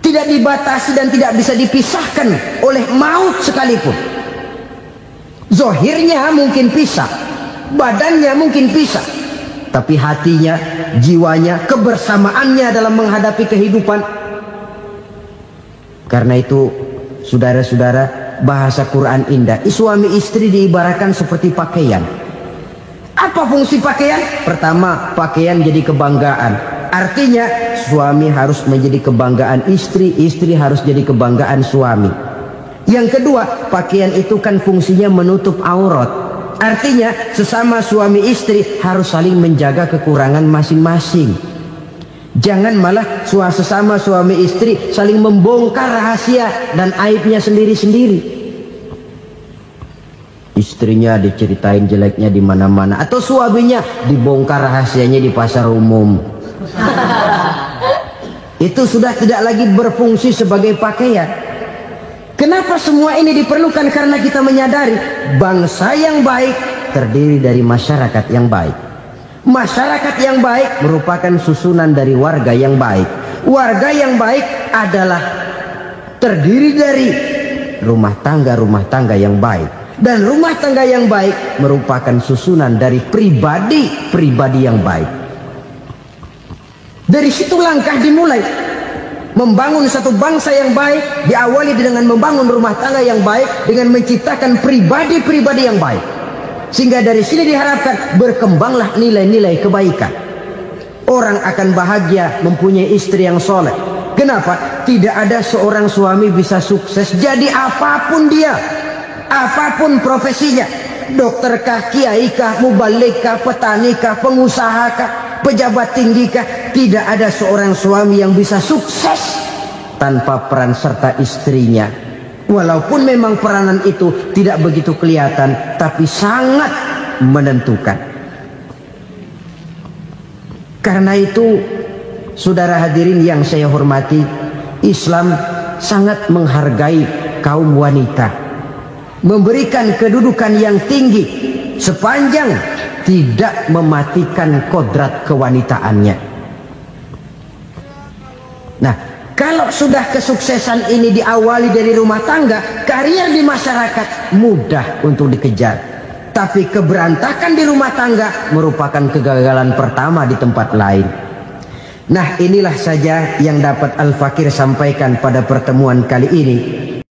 tidak dibatasi dan tidak bisa dipisahkan oleh maut sekalipun. Zohirnya mungkin pisah, badannya mungkin pisah, tapi hatinya, jiwanya, kebersamaannya dalam menghadapi kehidupan. Karena itu saudara-saudara, bahasa Quran indah. Suami istri diibaratkan seperti pakaian. Apa fungsi pakaian? Pertama, pakaian jadi kebanggaan. Artinya suami harus menjadi kebanggaan istri, istri harus jadi kebanggaan suami. Yang kedua, pakaian itu kan fungsinya menutup aurat. Artinya sesama suami istri harus saling menjaga kekurangan masing-masing. Jangan malah sesama suami istri saling membongkar rahasia dan aibnya sendiri-sendiri. Istrinya diceritain jeleknya di mana-mana, atau suaminya dibongkar rahasianya di pasar umum. Itu sudah tidak lagi berfungsi sebagai pakaian. Kenapa semua ini diperlukan? Karena kita menyadari bangsa yang baik terdiri dari masyarakat yang baik. Masyarakat yang baik merupakan susunan dari warga yang baik. Warga yang baik adalah terdiri dari rumah tangga yang baik. Dan rumah tangga yang baik merupakan susunan dari pribadi yang baik. Dari situ langkah dimulai. Membangun satu bangsa yang baik diawali dengan membangun rumah tangga yang baik, dengan menciptakan pribadi-pribadi yang baik. Sehingga dari sini diharapkan berkembanglah nilai-nilai kebaikan. Orang akan bahagia mempunyai istri yang soleh. Kenapa? Tidak ada seorang suami bisa sukses jadi apapun dia, apapun profesinya. Dokterkah, kiaikah, mubalikah, petanikah, pengusahakah, pejabat tinggikah, tidak ada seorang suami yang bisa sukses tanpa peran serta istrinya. Walaupun memang peranan itu tidak begitu kelihatan, tapi sangat menentukan. Karena itu, saudara hadirin yang saya hormati, Islam sangat menghargai kaum wanita, memberikan kedudukan yang tinggi sepanjang tidak mematikan kodrat kewanitaannya. Nah, kalau sudah kesuksesan ini diawali dari rumah tangga, karier di masyarakat mudah untuk dikejar. Tapi keberantakan di rumah tangga merupakan kegagalan pertama di tempat lain. Nah, inilah saja yang dapat Al-Fakir sampaikan pada pertemuan kali ini.